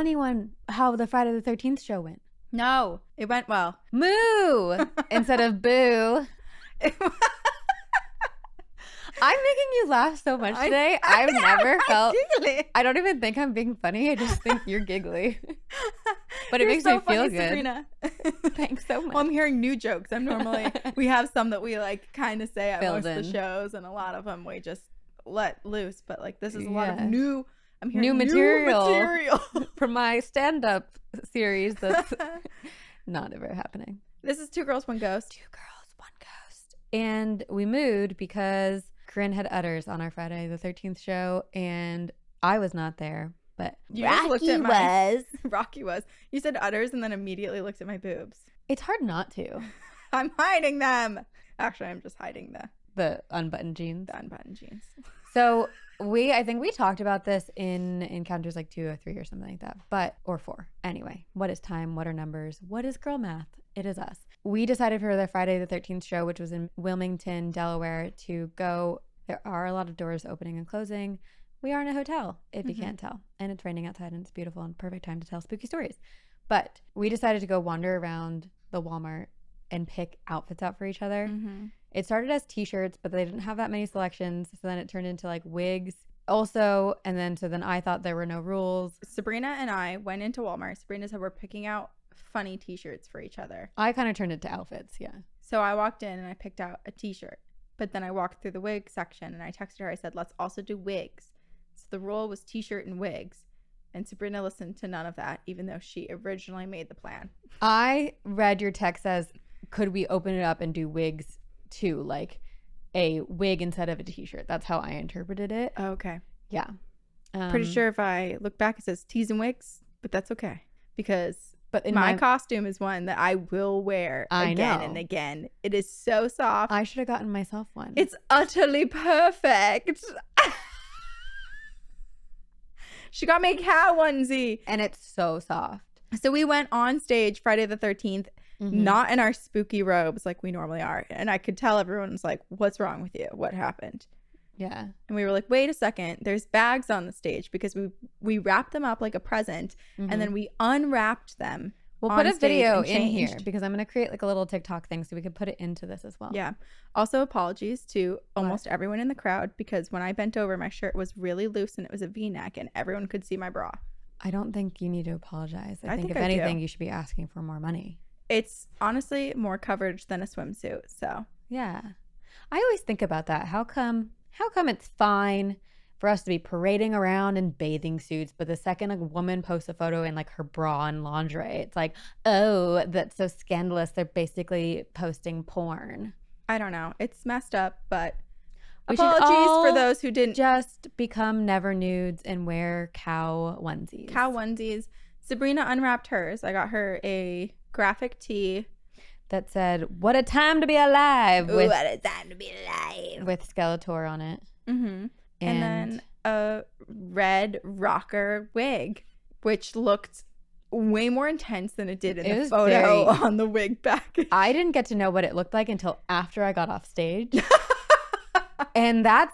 anyone how the Friday the 13th show went? No, it went well. Moo instead of boo. I'm making you laugh so much today. I've never felt giggly. I don't even think I'm being funny. I just think you're giggly. But it makes me feel good. Sabrina. Thanks so much. Well, I'm hearing new jokes. We have some that we like kind of say at most of the shows, and a lot of them we just let loose. But like this is a lot of new. I'm hearing new material from my stand-up series that's not ever happening. This is 2 Girls, 1 Ghost. 2 Girls, 1 Ghost. And we moved because Corinne had udders on our Friday the 13th show, and I was not there. But Rocky was. You said udders and then immediately looked at my boobs. It's hard not to. I'm hiding them. Actually, I'm just hiding the unbuttoned jeans. The unbuttoned jeans. So I think we talked about this in encounters like 2 or 3 or something like that, or 4. Anyway, what is time? What are numbers? What is girl math? It is us. We decided for the Friday the 13th show, which was in Wilmington, Delaware, to go. There are a lot of doors opening and closing. We are in a hotel, if you can't tell. And it's raining outside and it's beautiful and perfect time to tell spooky stories. But we decided to go wander around the Walmart and pick outfits out for each other. Mm-hmm. It started as t-shirts, but they didn't have that many selections. So then it turned into like wigs also. And then I thought there were no rules. Sabrina and I went into Walmart. Sabrina said we're picking out funny t-shirts for each other. I kind of turned it to outfits, yeah. So I walked in and I picked out a t-shirt. But then I walked through the wig section and I texted her. I said, let's also do wigs. So the rule was t-shirt and wigs. And Sabrina listened to none of that, even though she originally made the plan. I read your text as, could we open it up and do wigs too? Like a wig instead of a t-shirt. That's how I interpreted it. Oh, okay. Yeah. Pretty sure if I look back, it says tees and wigs, but that's okay. Because my costume is one that I will wear again and again. It is so soft. I should have gotten myself one. It's utterly perfect. She got me a cow onesie. And it's so soft. So we went on stage Friday the 13th, not in our spooky robes like we normally are. And I could tell everyone was like, what's wrong with you? What happened? Yeah. And we were like, wait a second. There's bags on the stage because we wrapped them up like a present. And then we unwrapped them. We'll put a video in here because I'm going to create like a little TikTok thing so we can put it into this as well. Yeah. Also, apologies to almost everyone in the crowd because when I bent over, my shirt was really loose and it was a V-neck and everyone could see my bra. I don't think you need to apologize. I think if anything, you should be asking for more money. It's honestly more coverage than a swimsuit. So yeah. I always think about that. How come it's fine for us to be parading around in bathing suits, but the second a woman posts a photo in like her bra and lingerie, it's like, oh, that's so scandalous. They're basically posting porn. I don't know. It's messed up, but apologies for those who didn't. Just become never nudes and wear cow onesies. Cow onesies. Sabrina unwrapped hers. I got her a graphic tee that said, "What a time to be alive." Ooh, what a time to be alive. With Skeletor on it. Mm-hmm. And then a red rocker wig, which looked way more intense than it did in the photo on the wig package. I didn't get to know what it looked like until after I got off stage. And that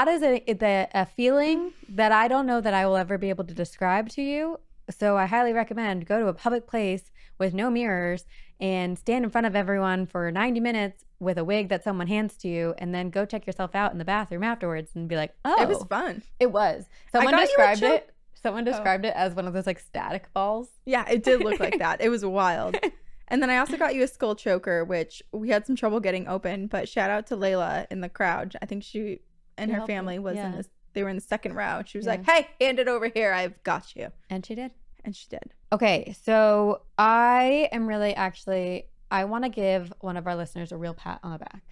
is a feeling that I don't know that I will ever be able to describe to you. So I highly recommend go to a public place with no mirrors and stand in front of everyone for 90 minutes with a wig that someone hands to you, and then go check yourself out in the bathroom afterwards and be like, oh. It was fun. It was. Someone described it. Someone described it as one of those like static balls. Yeah, it did look like that. It was wild. And then I also got you a skull choker, which we had some trouble getting open, but shout out to Layla in the crowd. I think she and her family was in this. They were in the second row. She was like, hey, hand it over here. I've got you. And she did. And she did. Okay, so I am really I want to give one of our listeners a real pat on the back.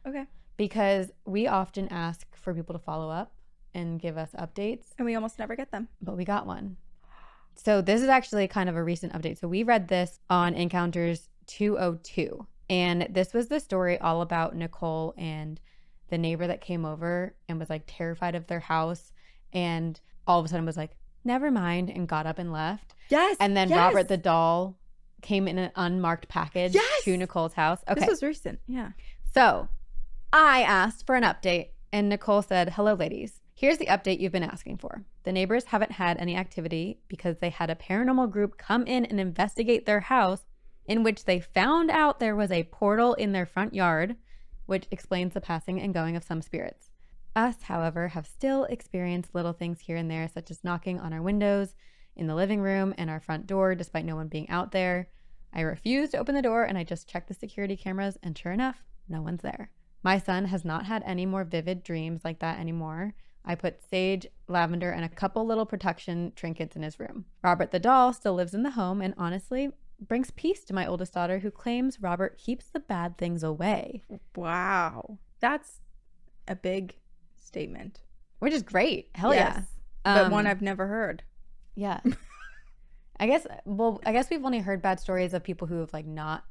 Okay. Because we often ask for people to follow up and give us updates. And we almost never get them. But we got one. So this is actually kind of a recent update. So we read this on Encounters 202. And this was the story all about Nicole and the neighbor that came over and was like terrified of their house. And all of a sudden was like, never mind, and got up and left. Yes. And then Robert the doll came in an unmarked package to Nicole's house. Okay. This was recent. Yeah. So I asked for an update and Nicole said, hello, ladies. Here's the update you've been asking for. The neighbors haven't had any activity because they had a paranormal group come in and investigate their house, in which they found out there was a portal in their front yard, which explains the passing and going of some spirits. Us, however, have still experienced little things here and there, such as knocking on our windows, in the living room, and our front door, despite no one being out there. I refused to open the door, and I just checked the security cameras, and sure enough, no one's there. My son has not had any more vivid dreams like that anymore. I put sage, lavender, and a couple little protection trinkets in his room. Robert the doll still lives in the home and honestly brings peace to my oldest daughter, who claims Robert keeps the bad things away. Wow. That's a big statement. Which is great. Hell yes. Yeah. But one I've never heard. Yeah. I guess we've only heard bad stories of people who have like not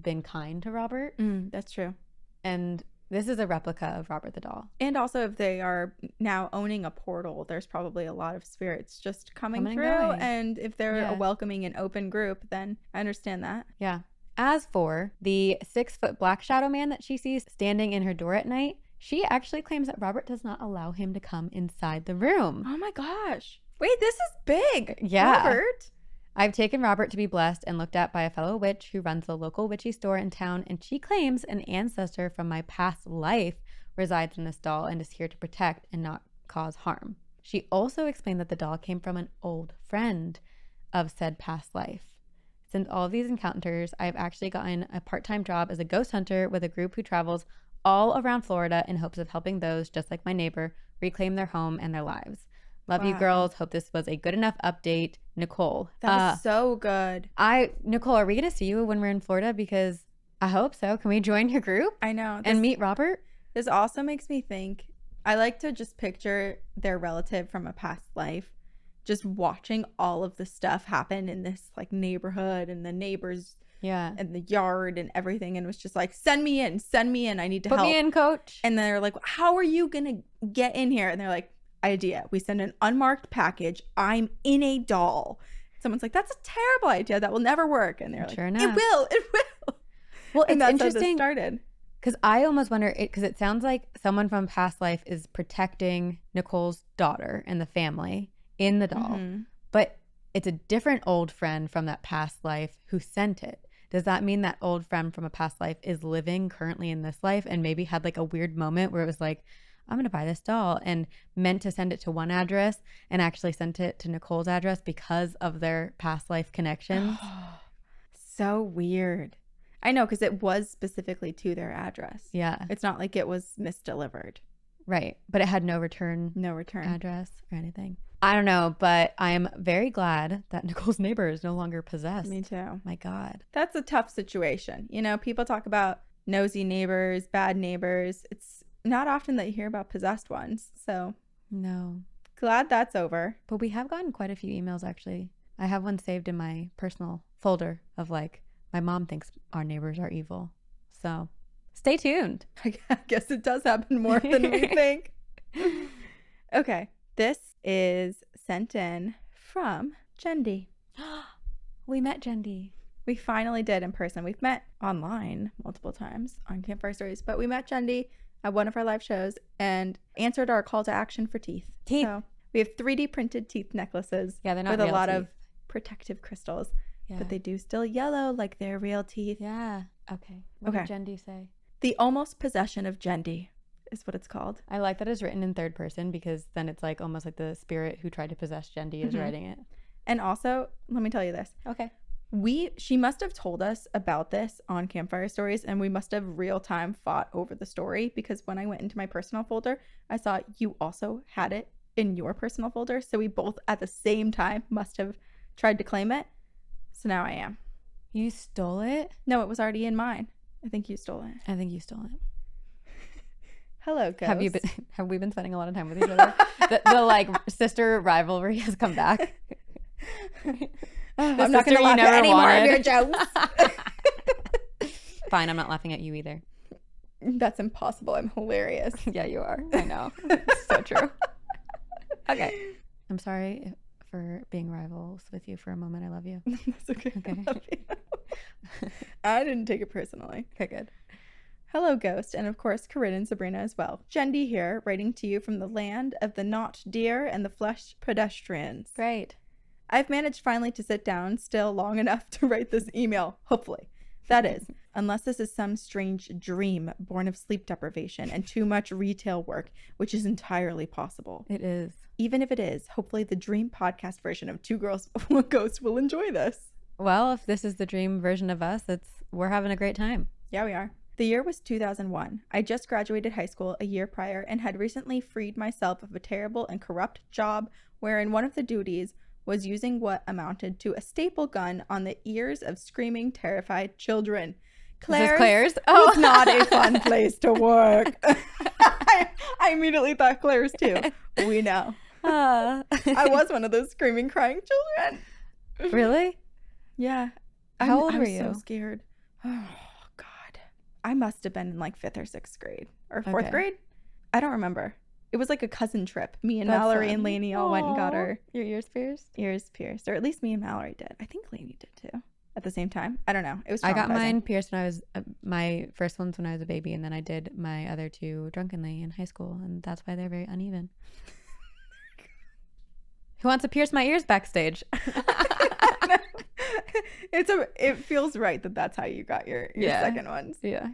been kind to Robert. That's true. And this is a replica of Robert the doll. And also, if they are now owning a portal, there's probably a lot of spirits just coming through. And if they're a welcoming and open group, then I understand that. Yeah. As for the 6-foot black shadow man that she sees standing in her door at night, she actually claims that Robert does not allow him to come inside the room. Oh my gosh. Wait, this is big. Yeah. Robert. I've taken Robert to be blessed and looked at by a fellow witch who runs the local witchy store in town, and she claims an ancestor from my past life resides in this doll and is here to protect and not cause harm. She also explained that the doll came from an old friend of said past life. Since all of these encounters, I've actually gotten a part-time job as a ghost hunter with a group who travels all around Florida in hopes of helping those, just like my neighbor, reclaim their home and their lives. Love you girls. Hope this was a good enough update. Nicole. That was so good. Nicole, are we going to see you when we're in Florida? Because I hope so. Can we join your group? I know. And meet Robert? This also makes me think, I like to just picture their relative from a past life just watching all of the stuff happen in this like neighborhood and the neighbors and the yard and everything, and was just like, send me in, I need to help. Put me in, coach. And they're like, how are you going to get in here? And they're like, idea. We send an unmarked package. I'm in a doll. Someone's like, that's a terrible idea. That will never work. And they're like, sure enough. It will. Well, and it's that's interesting. How this started. Because I almost wonder, because it sounds like someone from past life is protecting Nicole's daughter and the family in the doll. Mm-hmm. But it's a different old friend from that past life who sent it. Does that mean that old friend from a past life is living currently in this life and maybe had like a weird moment where it was like, I'm going to buy this doll, and meant to send it to one address and actually sent it to Nicole's address because of their past life connections? So weird. I know, because it was specifically to their address. Yeah. It's not like it was misdelivered. Right. But it had no return address or anything. I don't know, but I'm very glad that Nicole's neighbor is no longer possessed. Me too. My God. That's a tough situation. You know, people talk about nosy neighbors, bad neighbors. It's not often that you hear about possessed ones. So no. Glad that's over. But we have gotten quite a few emails, actually. I have one saved in my personal folder of like, my mom thinks our neighbors are evil. So stay tuned. I guess it does happen more than we think. Okay. This is sent in from Jendi. We met Jendi. We finally did in person. We've met online multiple times on Campfire Stories, but we met Jendi at one of our live shows and answered our call to action for teeth. So we have 3D printed teeth necklaces. Yeah, they're not with real a lot teeth. Of protective crystals, but they do still yellow like they're real teeth. Yeah. Okay. What did Jendi say? The almost possession of Jendi is what it's called. I like that it's written in third person because then it's like almost like the spirit who tried to possess Jendi is writing it. And also, let me tell you this. Okay. She must have told us about this on Campfire Stories, and we must have real time fought over the story, because when I went into my personal folder, I saw you also had it in your personal folder. So we both at the same time must have tried to claim it. So now I am. You stole it? No, it was already in mine. I think you stole it. I think you stole it. Hello, ghost. Have we been spending a lot of time with each other? the like sister rivalry has come back. I'm not going to laugh at any more of your jokes. Fine, I'm not laughing at you either. That's impossible. I'm hilarious. Yeah, you are. I know. It's so true. Okay. I'm sorry for being rivals with you for a moment. I love you. That's okay. I love you. I didn't take it personally. Okay, good. Hello, Ghost, and of course, Corinne and Sabrina as well. Jendi here, writing to you from the land of the not deer and the flesh pedestrians. Great. I've managed finally to sit down still long enough to write this email, hopefully. That is, unless this is some strange dream born of sleep deprivation and too much retail work, which is entirely possible. It is. Even if it is, hopefully the dream podcast version of Two Girls, One Ghost will enjoy this. Well, if this is the dream version of us, we're having a great time. Yeah, we are. The year was 2001. I just graduated high school a year prior and had recently freed myself of a terrible and corrupt job wherein one of the duties was using what amounted to a staple gun on the ears of screaming, terrified children. Claire's? Oh, was not a fun place to work. I immediately thought Claire's too. We know. I was one of those screaming, crying children. Really? Yeah. How old were you? I'm so scared. Oh, God. I must have been in like 5th or 6th grade or 4th grade. I don't remember. It was like a cousin trip. Me and Mallory and Lainey all went and got our your ears pierced. Ears pierced, or at least me and Mallory did. I think Lainey did too. At the same time, I don't know. It was. I got mine pierced when I was my first ones when I was a baby, and then I did my other two drunkenly in high school, and that's why they're very uneven. Who wants to pierce my ears backstage? It feels right that that's how you got your second ones. Yeah.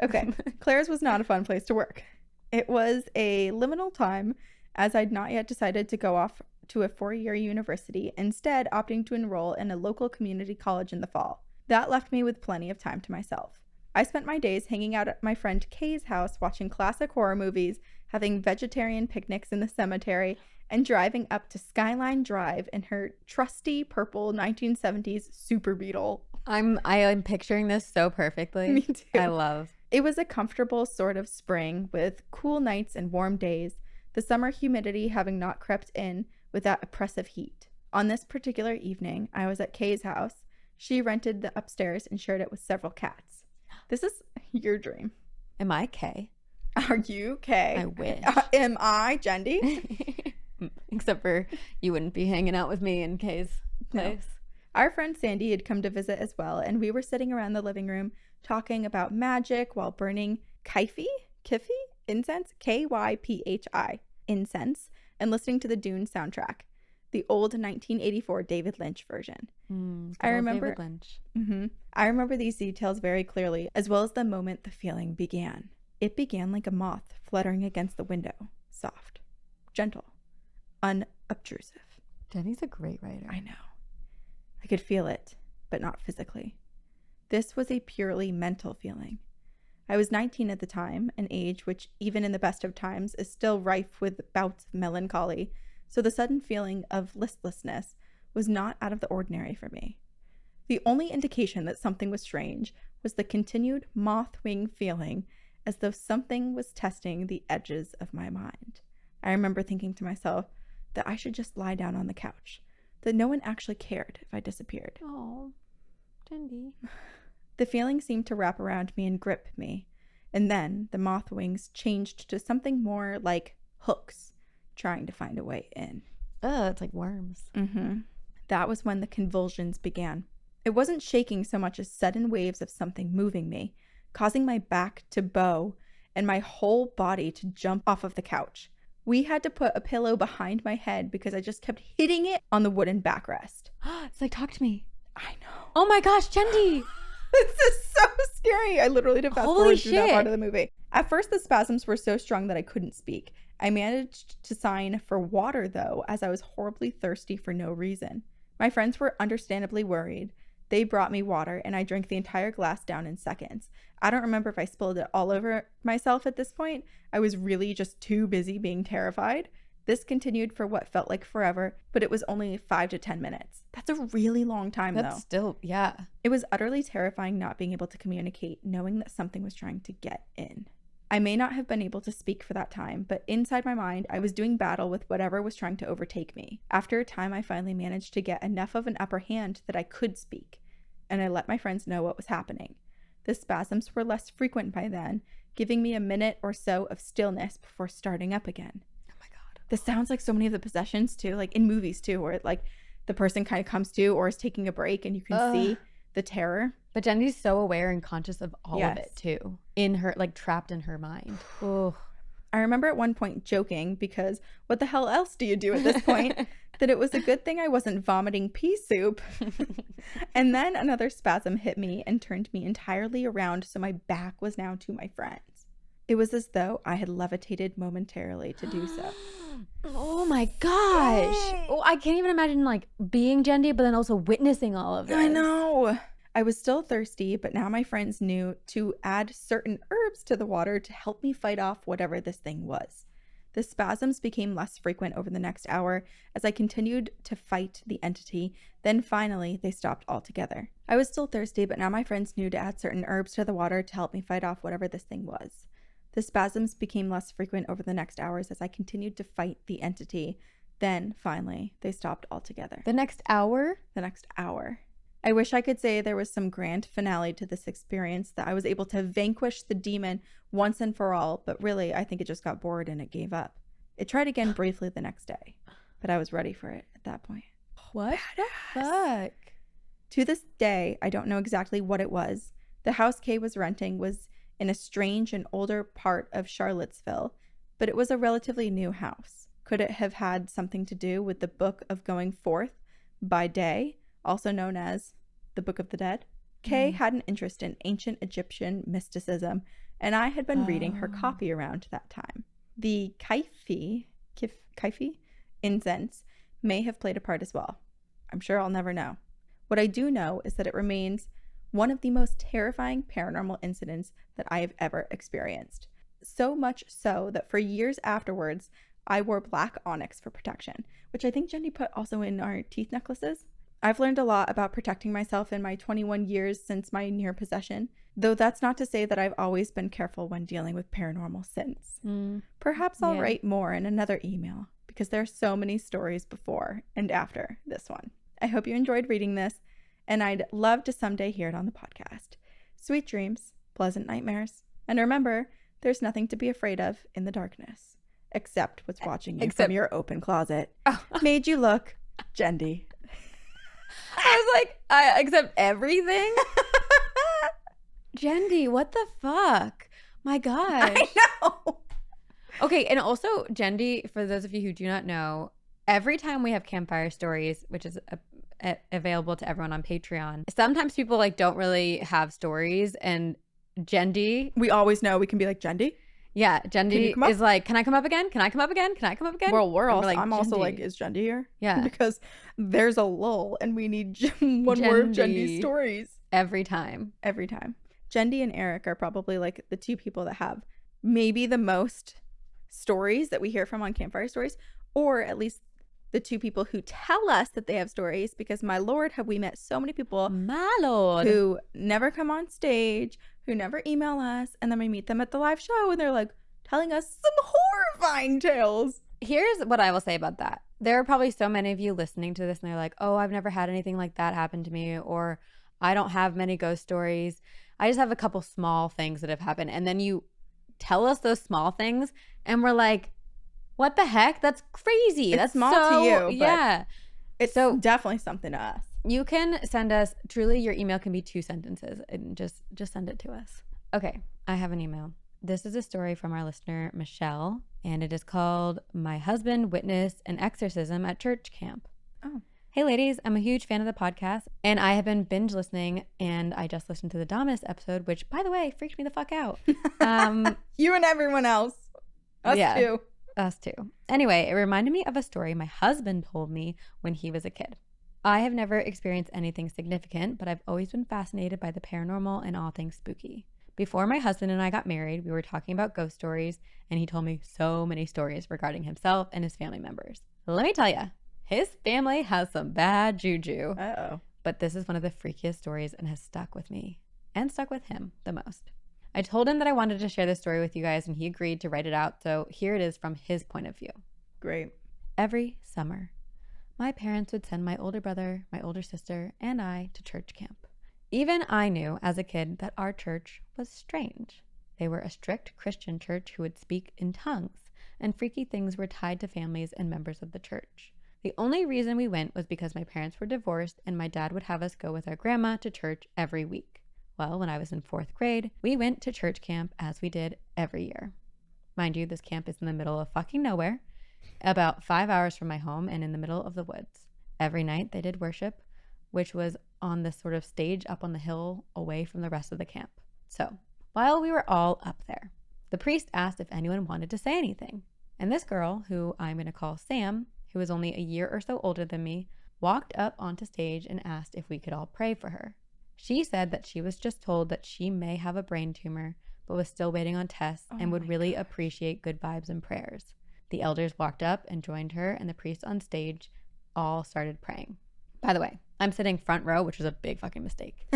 Okay. Claire's was not a fun place to work. It was a liminal time, as I'd not yet decided to go off to a 4-year university, instead opting to enroll in a local community college in the fall. That left me with plenty of time to myself. I spent my days hanging out at my friend Kay's house, watching classic horror movies, having vegetarian picnics in the cemetery, and driving up to Skyline Drive in her trusty purple 1970s Super Beetle. I am picturing this so perfectly. Me too. I love. It was a comfortable sort of spring with cool nights and warm days, the summer humidity having not crept in with that oppressive heat. On this particular evening, I was at Kay's house. She rented the upstairs and shared it with several cats. This is your dream. Am I Kay? Are you Kay? I wish. Am I Jendi? Except for you wouldn't be hanging out with me in Kay's place. No. Our friend Sandy had come to visit as well, and we were sitting around the living room talking about magic while burning Kyphi incense, Kyphi incense, and listening to the Dune soundtrack, the old 1984 David Lynch version. I remember David Lynch. I remember these details very clearly, as well as the moment the feeling began. It began like a moth fluttering against the window, soft, gentle, unobtrusive. Jenny's a great writer. I know. I could feel it, but not physically. This was a purely mental feeling. I was 19 at the time, an age which, even in the best of times, is still rife with bouts of melancholy, so the sudden feeling of listlessness was not out of the ordinary for me. The only indication that something was strange was the continued moth-wing feeling, as though something was testing the edges of my mind. I remember thinking to myself that I should just lie down on the couch, that no one actually cared if I disappeared. Oh, Jendi. The feeling seemed to wrap around me and grip me, and then the moth wings changed to something more like hooks, trying to find a way in. It's like worms. That was when the convulsions began. It wasn't shaking so much as sudden waves of something moving me, causing my back to bow and my whole body to jump off of the couch. We had to put a pillow behind my head because I just kept hitting it on the wooden backrest. It's like, talk to me. I know. Oh my gosh, Jendi. This is so scary. I literally had to fast forward through that part of the movie. At first, the spasms were so strong that I couldn't speak. I managed to sign for water, though, as I was horribly thirsty for no reason. My friends were understandably worried. They brought me water, and I drank the entire glass down in seconds. I don't remember if I spilled it all over myself at this point. I was really just too busy being terrified. This continued for what felt like forever, but it was only 5 to 10 minutes. That's a really long time, though. That's still, yeah. It was utterly terrifying not being able to communicate, knowing that something was trying to get in. I may not have been able to speak for that time, but inside my mind, I was doing battle with whatever was trying to overtake me. After a time, I finally managed to get enough of an upper hand that I could speak, and I let my friends know what was happening. The spasms were less frequent by then, giving me a minute or so of stillness before starting up again. Oh my God. This sounds like so many of the possessions too, like in movies too, where it, like the person kind of comes to or is taking a break and you can see the terror. But Jenny's so aware and conscious of all of it too, in her, like, trapped in her mind. Oh, I remember at one point joking, because what the hell else do you do at this point, that it was a good thing I wasn't vomiting pea soup. And then another spasm hit me and turned me entirely around, so my back was now to my friends. It was as though I had levitated momentarily to do so. Oh my gosh. Oh, I can't even imagine, like, being Jendy, but then also witnessing all of this. I know. I was still thirsty, but now my friends knew to add certain herbs to the water to help me fight off whatever this thing was. The spasms became less frequent over the next hour as I continued to fight the entity. Then finally, they stopped altogether. I was still thirsty, but now my friends knew to add certain herbs to the water to help me fight off whatever this thing was. The spasms became less frequent over the next hours as I continued to fight the entity. Then finally, they stopped altogether. The next hour? The next hour. I wish I could say there was some grand finale to this experience, that I was able to vanquish the demon once and for all, but really, I think it just got bored and it gave up. It tried again briefly the next day, but I was ready for it at that point. What the fuck? To this day, I don't know exactly what it was. The house Kay was renting was in a strange and older part of Charlottesville, but it was a relatively new house. Could it have had something to do with the Book of Going Forth by Day, also known as the Book of the Dead? Kay had an interest in ancient Egyptian mysticism, and I had been reading her copy around that time. The Kaifi incense may have played a part as well. I'm sure I'll never know. What I do know is that it remains one of the most terrifying paranormal incidents that I have ever experienced. So much so that for years afterwards, I wore black onyx for protection, which I think Jenny put also in our teeth necklaces. I've learned a lot about protecting myself in my 21 years since my near possession, though that's not to say that I've always been careful when dealing with paranormal since. Perhaps I'll write more in another email, because there are so many stories before and after this one. I hope you enjoyed reading this, and I'd love to someday hear it on the podcast. Sweet dreams, pleasant nightmares, and remember, there's nothing to be afraid of in the darkness, except what's watching you from your open closet. Made you look, Jendy. I was like, except everything? Jendy, what the fuck? My gosh. I know. Okay, and also, Jendy, for those of you who do not know, every time we have campfire stories, which is available to everyone on Patreon, sometimes people like don't really have stories, and Jendy, we always know we can be like, Jendy? Yeah, Jendy is like, can I come up again? Can I come up again? Can I come up again? Well, I'm Jendy. also like, is Jendy here? Yeah. Because there's a lull and we need one more of Jendy's stories. Every time. Every time. Jendy and Eric are probably like the two people that have maybe the most stories that we hear from on Campfire Stories, or at least the two people who tell us that they have stories, because my lord, have we met so many people, my lord, who never come on stage, who never email us, and then we meet them at the live show and they're like telling us some horrifying tales. Here's what I will say about that. There are probably so many of you listening to this and they're like, oh, I've never had anything like that happen to me, or I don't have many ghost stories. I just have a couple small things that have happened. And then you tell us those small things and we're like, what the heck? That's crazy. It's That's small so, to you, but yeah. It's so definitely something to us. You can send us, truly, your email can be 2 sentences, and just send it to us. Okay, I have an email. This is a story from our listener, Michelle, and it is called My Husband Witnessed an Exorcism at Church Camp. Oh. Hey ladies, I'm a huge fan of the podcast, and I have been binge listening, and I just listened to the Dominus episode, which, by the way, freaked me the fuck out. You and everyone else. Us too. Us too. Anyway, it reminded me of a story my husband told me when he was a kid. I have never experienced anything significant, but I've always been fascinated by the paranormal and all things spooky. Before my husband and I got married, we were talking about ghost stories, and he told me so many stories regarding himself and his family members. Let me tell you, his family has some bad juju. Uh-oh. But this is one of the freakiest stories and has stuck with me, and stuck with him the most. I told him that I wanted to share this story with you guys, and he agreed to write it out, so here it is from his point of view. Great. Every summer, my parents would send my older brother, my older sister, and I to church camp. Even I knew as a kid that our church was strange. They were a strict Christian church who would speak in tongues, and freaky things were tied to families and members of the church. The only reason we went was because my parents were divorced, and my dad would have us go with our grandma to church every week. Well, when I was in 4th grade, we went to church camp as we did every year. Mind you, this camp is in the middle of fucking nowhere, about 5 hours from my home and in the middle of the woods. Every night they did worship, which was on this sort of stage up on the hill away from the rest of the camp. So while we were all up there, the priest asked if anyone wanted to say anything. And this girl, who I'm going to call Sam, who was only a year or so older than me, walked up onto stage and asked if we could all pray for her. She said that she was just told that she may have a brain tumor, but was still waiting on tests and would really appreciate good vibes and prayers. The elders walked up and joined her, and the priest on stage all started praying. By the way, I'm sitting front row, which was a big fucking mistake.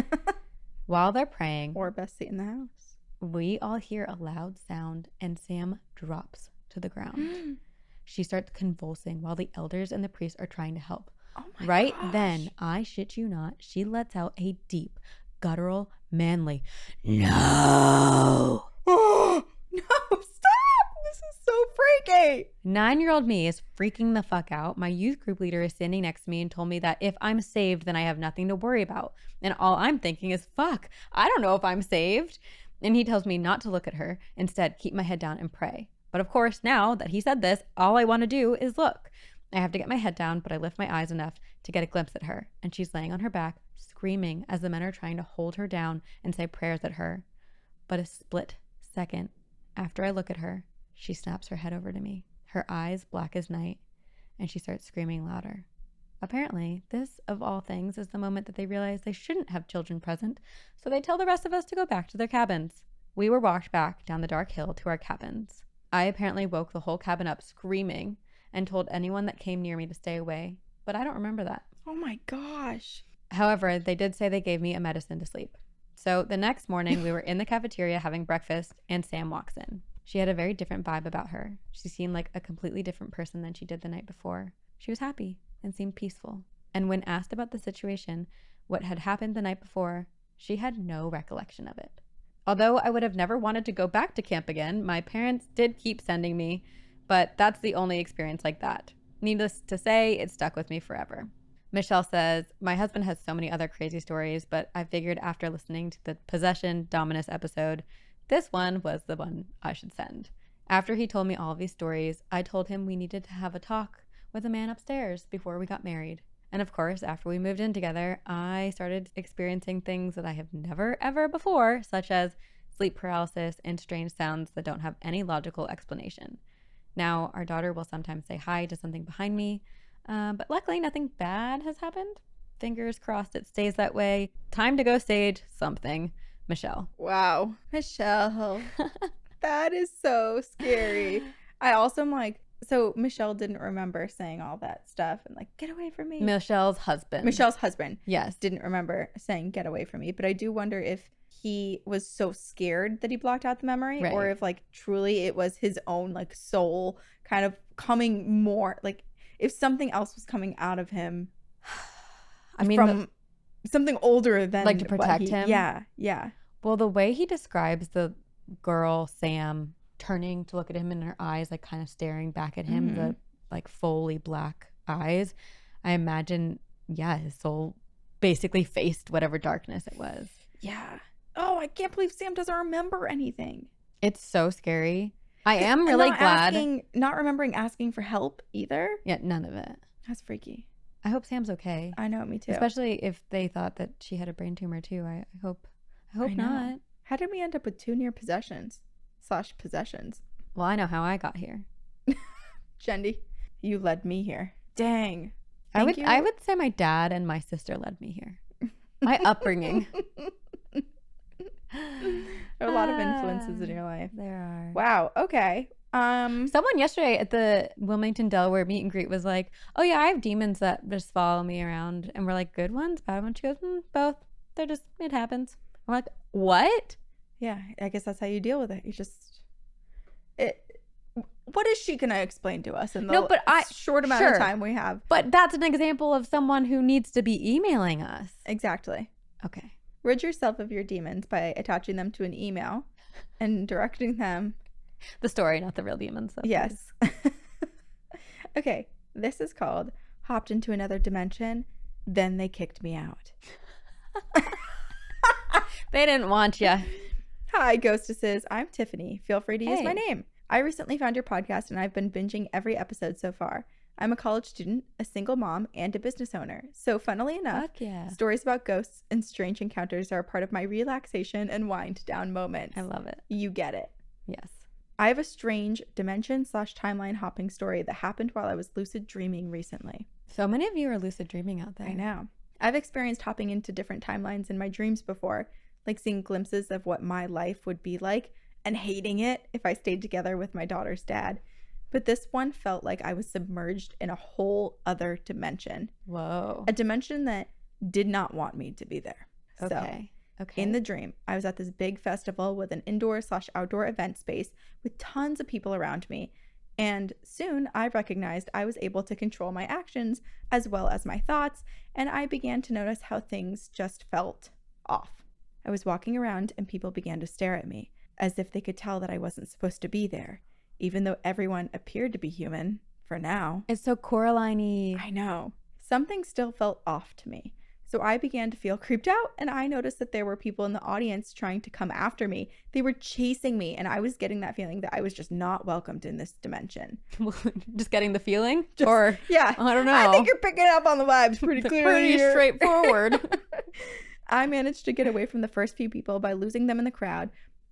While they're praying, or best seat in the house, we all hear a loud sound and Sam drops to the ground. She starts convulsing while the elders and the priest are trying to help. Oh my Right gosh. then, I shit you not, she lets out a deep, guttural, manly, no. No, stop! This is so freaky. 9-year-old me is freaking the fuck out. My youth group leader is standing next to me and told me that if I'm saved, then I have nothing to worry about. And all I'm thinking is, fuck, I don't know if I'm saved. And he tells me not to look at her. Instead, keep my head down and pray. But of course, now that he said this, all I want to do is look. I have to get my head down, but I lift my eyes enough to get a glimpse at her. And she's laying on her back, screaming as the men are trying to hold her down and say prayers at her. But a split second after I look at her, she snaps her head over to me, her eyes black as night, and she starts screaming louder. Apparently, this, of all things, is the moment that they realize they shouldn't have children present, so they tell the rest of us to go back to their cabins. We were walked back down the dark hill to our cabins. I apparently woke the whole cabin up screaming and told anyone that came near me to stay away, but I don't remember that. Oh my gosh. However, they did say they gave me a medicine to sleep. So the next morning, we were in the cafeteria having breakfast, and Sam walks in. She had a very different vibe about her. She seemed like a completely different person than she did the night before. She was happy and seemed peaceful. And when asked about the situation, what had happened the night before, she had no recollection of it. Although I would have never wanted to go back to camp again, my parents did keep sending me, but that's the only experience like that. Needless to say, it stuck with me forever. Michelle says, my husband has so many other crazy stories, but I figured after listening to the Possession Dominus episode, this one was the one I should send. After he told me all of these stories, I told him we needed to have a talk with a man upstairs before we got married. And of course, after we moved in together, I started experiencing things that I have never ever before, such as sleep paralysis and strange sounds that don't have any logical explanation. Now, our daughter will sometimes say hi to something behind me, but luckily nothing bad has happened. Fingers crossed it stays that way. Time to go stage something. Michelle. Wow. Michelle. That is so scary. I also am like, so Michelle didn't remember saying all that stuff and like, get away from me. Michelle's husband. Yes. Didn't remember saying get away from me. But I do wonder if he was so scared that he blocked out the memory, right, or if like truly it was his own like soul kind of coming more, like if something else was coming out of him. I mean, from something older than like to protect him. Yeah. Well, the way he describes the girl, Sam, turning to look at him in her eyes, like kind of staring back at him, the like fully black eyes, I imagine, yeah, his soul basically faced whatever darkness it was. Yeah. Oh, I can't believe Sam doesn't remember anything. It's so scary. I am really glad. Not remembering asking for help either. Yeah, none of it. That's freaky. I hope Sam's okay. I know, me too. Especially if they thought that she had a brain tumor too. I hope not. How did we end up with 2 near possessions? Well, I know how I got here. Jendi, you led me here. Dang. I would say my dad and my sister led me here. My upbringing. There are a lot of influences in your life. There are. Wow. Okay. Someone yesterday at the Wilmington, Delaware meet and greet was like, oh yeah, I have demons that just follow me around. And we're like, good ones, bad ones? She goes, both. It happens. I'm like, what? Yeah, I guess that's how you deal with it. What is she gonna explain to us in the short amount of time we have? But that's an example of someone who needs to be emailing us. Exactly. Okay. Rid yourself of your demons by attaching them to an email and directing them. The story, not the real demons. Yes. Okay. This is called Hopped into Another Dimension. Then They Kicked Me Out. They didn't want you. Hi, Ghostesses. I'm Tiffany. Feel free to use Hey. my name. I recently found your podcast and I've been binging every episode so far. I'm a college student, a single mom, and a business owner. So funnily enough, Fuck yeah. stories about ghosts and strange encounters are a part of my relaxation and wind down moments. I love it. You get it. Yes. I have a strange dimension/timeline hopping story that happened while I was lucid dreaming recently. So many of you are lucid dreaming out there. I know. I've experienced hopping into different timelines in my dreams before, like seeing glimpses of what my life would be like and hating it if I stayed together with my daughter's dad. But this one felt like I was submerged in a whole other dimension. Whoa. A dimension that did not want me to be there. Okay. Okay. In the dream, I was at this big festival with an indoor/outdoor event space with tons of people around me. And soon I recognized I was able to control my actions as well as my thoughts, and I began to notice how things just felt off. I was walking around and people began to stare at me as if they could tell that I wasn't supposed to be there, even though everyone appeared to be human for now. It's so Coraline-y. I know. Something still felt off to me. So I began to feel creeped out, and I noticed that there were people in the audience trying to come after me. They were chasing me, and I was getting that feeling that I was just not welcomed in this dimension. Just getting the feeling? Yeah. I don't know. I think you're picking up on the vibes pretty clearly. Pretty here. straightforward. I managed to get away from the first few people by losing them in the crowd.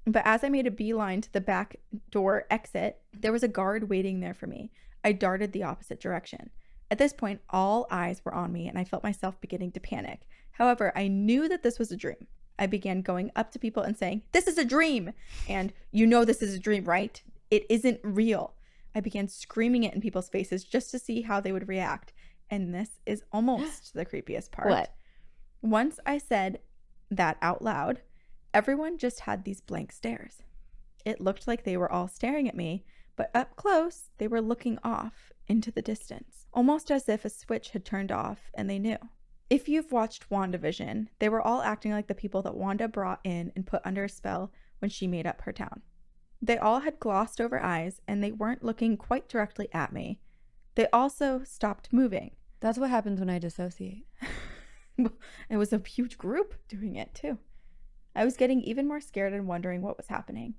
But as I made a beeline to the back door exit, there was a guard waiting there for me. I darted the opposite direction. At this point, all eyes were on me and I felt myself beginning to panic. However, I knew that this was a dream. I began going up to people and saying, "This is a dream!" And "You know this is a dream, right? It isn't real." I began screaming it in people's faces just to see how they would react. And this is almost the creepiest part. What? Once I said that out loud, everyone just had these blank stares. It looked like they were all staring at me, but up close, they were looking off into the distance, almost as if a switch had turned off and they knew. If you've watched WandaVision, they were all acting like the people that Wanda brought in and put under a spell when she made up her town. They all had glossed over eyes and they weren't looking quite directly at me. They also stopped moving. That's what happens when I dissociate. It was a huge group doing it too. I was getting even more scared and wondering what was happening.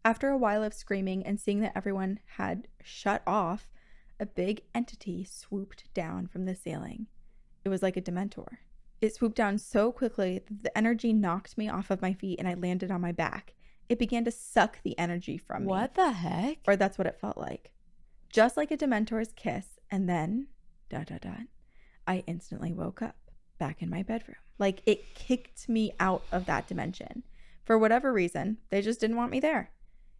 After a while of screaming and seeing that everyone had shut off, a big entity swooped down from the ceiling. It was like a Dementor. It swooped down so quickly that the energy knocked me off of my feet and I landed on my back. It began to suck the energy from me. What the heck? Or that's what it felt like. Just like a Dementor's kiss. And then, I instantly woke up back in my bedroom. Like it kicked me out of that dimension. For whatever reason, they just didn't want me there.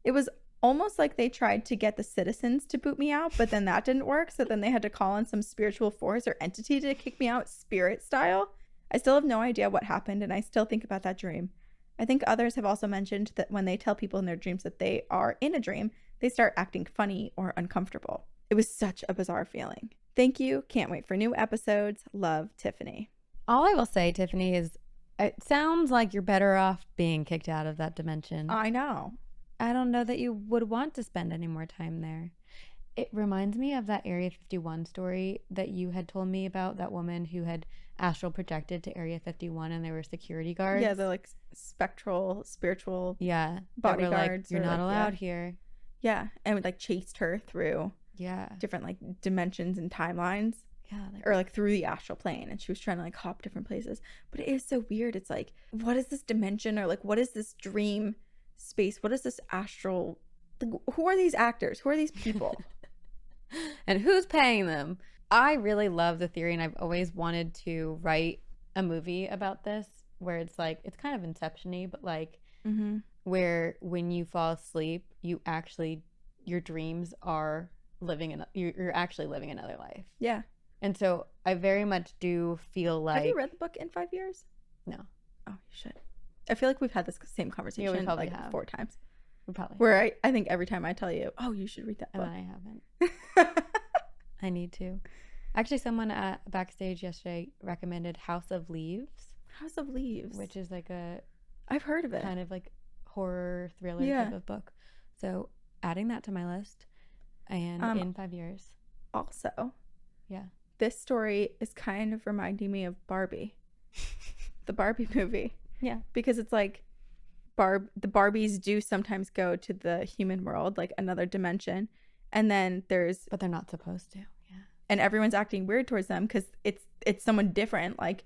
It was almost like they tried to get the citizens to boot me out, but then that didn't work. So then they had to call on some spiritual force or entity to kick me out, spirit style. I still have no idea what happened, and I still think about that dream. I think others have also mentioned that when they tell people in their dreams that they are in a dream, they start acting funny or uncomfortable. It was such a bizarre feeling. Thank you. Can't wait for new episodes. Love, Tiffany. All I will say, Tiffany, is it sounds like you're better off being kicked out of that dimension. I know. I don't know that you would want to spend any more time there. It reminds me of that Area 51 story that you had told me about, that woman who had astral projected to Area 51 and they were security guards. Yeah, they're like spectral, spiritual Like, bodyguards. you're not allowed here. Yeah, and like chased her through different like dimensions and timelines. Yeah. Or like through the astral plane, and she was trying to like hop different places. But it is so weird. It's like, what is this dimension, or like what is this dream space? What is this astral, like, who are these actors? Who are these people? And who's paying them? I really love the theory, and I've always wanted to write a movie about this where it's like, it's kind of Inception-y, but like where when you fall asleep, you actually, your dreams are you're actually living another life. Yeah. And so I very much do feel like... Have you read the book In 5 Years? No. Oh, you should. I feel like we've had this same conversation we probably like have. 4 times. We probably Where I think every time I tell you, oh, you should read that book. And I haven't. I need to. Actually, someone at backstage yesterday recommended House of Leaves. House of Leaves. Which is like a... I've heard of it. Kind of like horror thriller type of book. So adding that to my list. And In 5 Years. Also. Yeah. This story is kind of reminding me of Barbie. The Barbie movie. Yeah. Because it's like the Barbies do sometimes go to the human world, like another dimension. And then but they're not supposed to. Yeah. And everyone's acting weird towards them because it's someone different. Like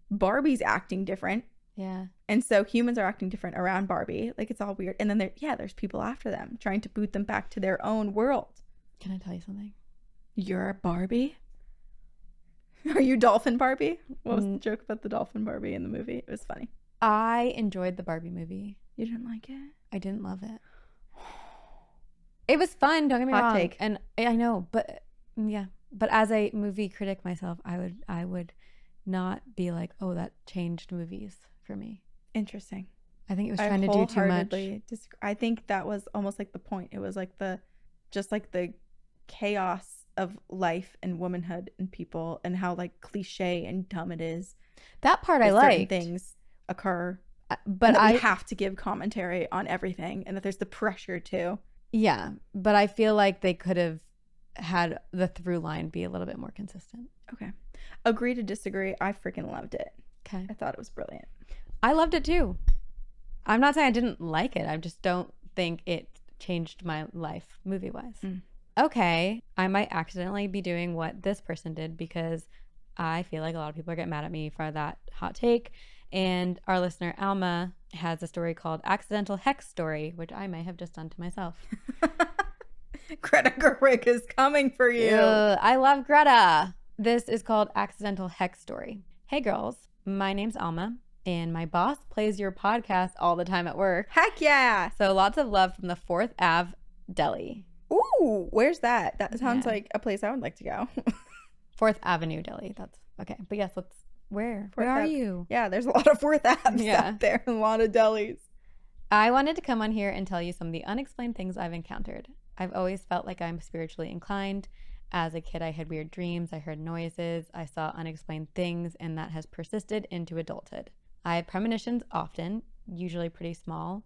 Barbie's acting different. Yeah. And so humans are acting different around Barbie. Like it's all weird. And then there's people after them trying to boot them back to their own world. Can I tell you something? You're a Barbie? Are you Dolphin Barbie? What was the joke about the Dolphin Barbie in the movie? It was funny. I enjoyed the Barbie movie. You didn't like it? I didn't love it. It was fun, don't get me wrong. Hot take. And I know, but yeah. But as a movie critic myself, I would not be like, oh, that changed movies for me. Interesting. I think it was trying to do too much. I think that was almost like the point. It was like the chaos of life and womanhood and people and how like cliche and dumb it is. That part I liked. Things occur, but I have to give commentary on everything, and that there's the pressure too. Yeah, but I feel like they could have had the through line be a little bit more consistent. Okay, agree to disagree. I freaking loved it. Okay, I thought it was brilliant. I loved it too. I'm not saying I didn't like it. I just don't think it changed my life movie wise. Okay, I might accidentally be doing what this person did because I feel like a lot of people are getting mad at me for that hot take. And our listener, Alma, has a story called Accidental Hex Story, which I may have just done to myself. Greta Gerwig is coming for you. I love Greta. This is called Accidental Hex Story. Hey, girls. My name's Alma, and my boss plays your podcast all the time at work. Heck yeah. So lots of love from the 4th Ave Deli. Ooh, where's that? That sounds like a place I would like to go. 4th Avenue Deli. That's okay. But yes, where are you? Yeah, there's a lot of 4th Aves out there, a lot of delis. I wanted to come on here and tell you some of the unexplained things I've encountered. I've always felt like I'm spiritually inclined. As a kid, I had weird dreams, I heard noises, I saw unexplained things, and that has persisted into adulthood. I had premonitions often, usually pretty small,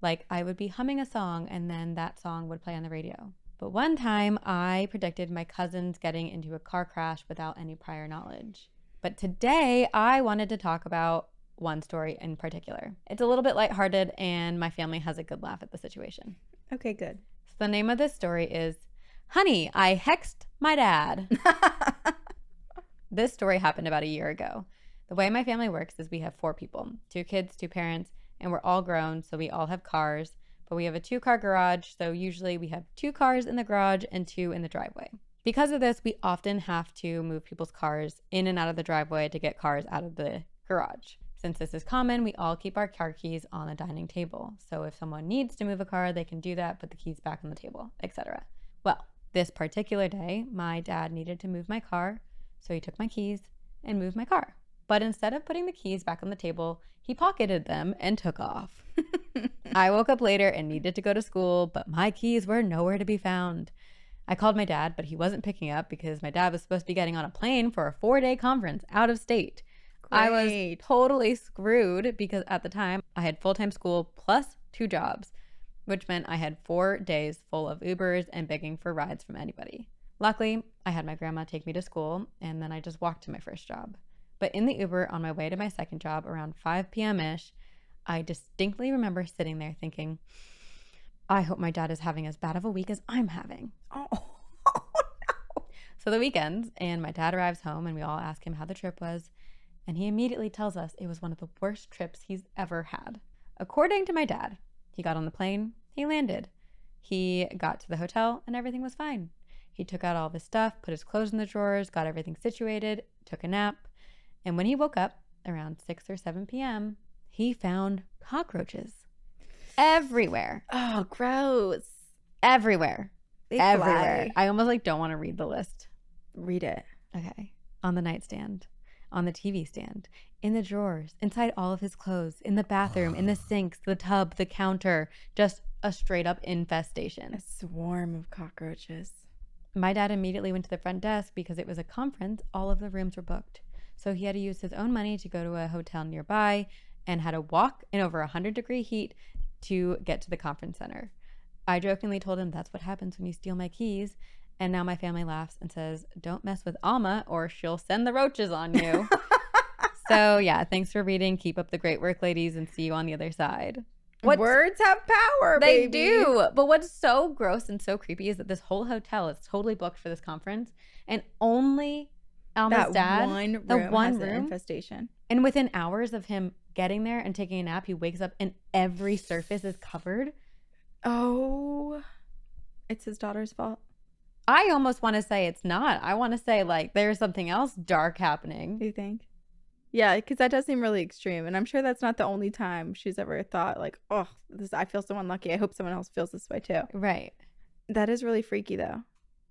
like I would be humming a song and then that song would play on the radio. But one time I predicted my cousins getting into a car crash without any prior knowledge. But today I wanted to talk about one story in particular. It's a little bit lighthearted and my family has a good laugh at the situation. Okay, good. So the name of this story is Honey, I Hexed My Dad. This story happened about a year ago. The way my family works is we have 4 people, 2 kids, 2 parents, and we're all grown, so we all have cars, but we have a 2-car garage, so usually we have 2 cars in the garage and 2 in the driveway. Because of this, we often have to move people's cars in and out of the driveway to get cars out of the garage. Since this is common, we all keep our car keys on the dining table. So if someone needs to move a car, they can do that, put the keys back on the table, etc. Well, this particular day, my dad needed to move my car, so he took my keys and moved my car. But instead of putting the keys back on the table, he pocketed them and took off. I woke up later and needed to go to school, but my keys were nowhere to be found. I called my dad, but he wasn't picking up because my dad was supposed to be getting on a plane for a 4-day conference out of state. Great. I was totally screwed because at the time I had full-time school plus 2 jobs, which meant I had 4 days full of Ubers and begging for rides from anybody. Luckily, I had my grandma take me to school, and then I just walked to my first job. But in the Uber on my way to my second job around 5 p.m.-ish, I distinctly remember sitting there thinking, I hope my dad is having as bad of a week as I'm having. Oh no. So the weekends, and my dad arrives home, and we all ask him how the trip was, and he immediately tells us it was one of the worst trips he's ever had. According to my dad, he got on the plane, he landed. He got to the hotel, and everything was fine. He took out all of his stuff, put his clothes in the drawers, got everything situated, took a nap, and when he woke up around 6 or 7 p.m., he found cockroaches everywhere. Oh, gross. Everywhere. They everywhere. fly. I almost don't want to read the list. Read it. Okay. On the nightstand, on the TV stand, in the drawers, inside all of his clothes, in the bathroom, in the sinks, the tub, the counter, just a straight up infestation. A swarm of cockroaches. My dad immediately went to the front desk because it was a conference. All of the rooms were booked. So he had to use his own money to go to a hotel nearby and had to walk in over 100-degree heat to get to the conference center. I jokingly told him that's what happens when you steal my keys. And now my family laughs and says, don't mess with Alma or she'll send the roaches on you. So yeah, thanks for reading. Keep up the great work, ladies, and see you on the other side. Words have power, They baby. do. But what's so gross and so creepy is that this whole hotel is totally booked for this conference, and only Alma's dad, the one room has an room infestation. And within hours of him getting there and taking a nap, he wakes up and every surface is covered. Oh, it's his daughter's fault. I almost want to say it's not. I want to say like there's something else dark happening. Do you think? Yeah, because that does seem really extreme. And I'm sure that's not the only time she's ever thought like, oh, I feel so unlucky. I hope someone else feels this way too. Right. That is really freaky though.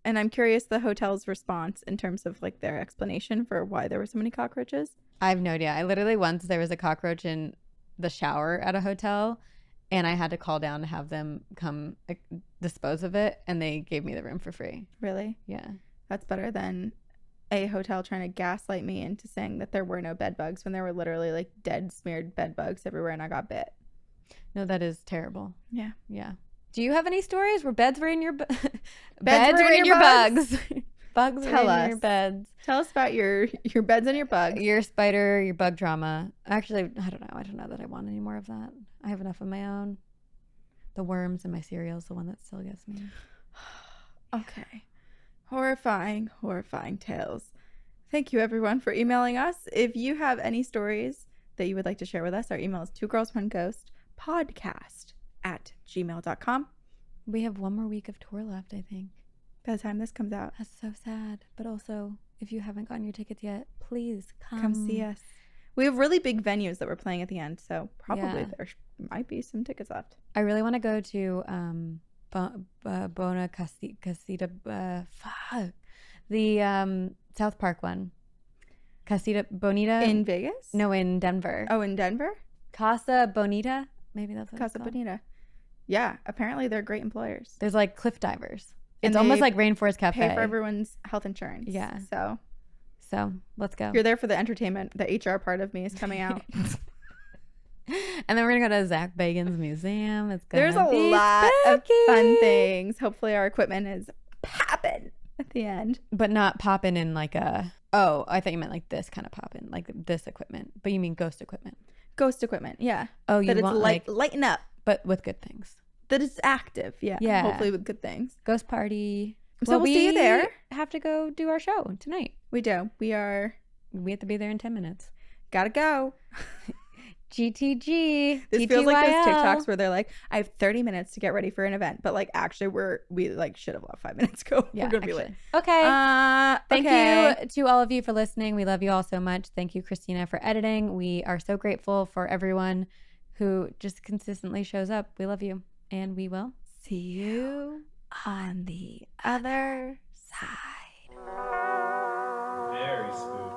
And I'm curious the hotel's response in terms of like their explanation for why there were so many cockroaches. I have no idea. I literally once there was a cockroach in the shower at a hotel and I had to call down to have them come dispose of it, and they gave me the room for free. Really? Yeah. That's better than a hotel trying to gaslight me into saying that there were no bed bugs when there were literally like dead smeared bed bugs everywhere and I got bit. No, that is terrible. Yeah. Yeah. Do you have any stories where beds were in your beds were in your bugs? Bugs Tell were in us. your beds. Tell us about your beds and your bugs. Your spider, your bug trauma. Actually, I don't know. I don't know that I want any more of that. I have enough of my own. The worms in my cereal is the one that still gets me. Okay. Horrifying tales. Thank you, everyone, for emailing us. If you have any stories that you would like to share with us, our email is twogirlsoneghostpodcast@gmail.com. We have one more week of tour left, I think. By the time this comes out. That's so sad. But also, if you haven't gotten your tickets yet, please Come see us. We have really big venues that we're playing at the end, so probably there might be some tickets left. I really want to go to Bona Casita, the South Park one. Casita Bonita. In Vegas? No, in Denver. Oh, in Denver? Casa Bonita? Maybe that's what Casa it's called. Bonita. Yeah, apparently they're great employers. There's like cliff divers. It's And almost they like Rainforest Cafe. Pay for everyone's health insurance. Yeah. So let's go. you're there for the entertainment. The HR part of me is coming out. And then we're gonna go to Zach Bagan's museum. There's a lot of fun things. Hopefully our equipment is popping at the end. But not popping in like a... Oh, I thought you meant like this kind of popping. Like this equipment. But you mean ghost equipment. Ghost equipment, yeah. Oh, you that want it's like... lighten up. But with good things. That it's active, yeah. Yeah. Hopefully with good things. Ghost party. So we'll see you there. Have to go do our show tonight. We do. We have to be there in 10 minutes. Gotta go. GTG. This feels like those TikToks where they're like, I have 30 minutes to get ready for an event. But like actually we like should have left 5 minutes ago. Yeah, we're gonna be late. Okay. Thank okay. you to all of you for listening. We love you all so much. Thank you, Christina, for editing. We are so grateful for everyone who just consistently shows up. We love you. And we will see you on the other side. Very spooky.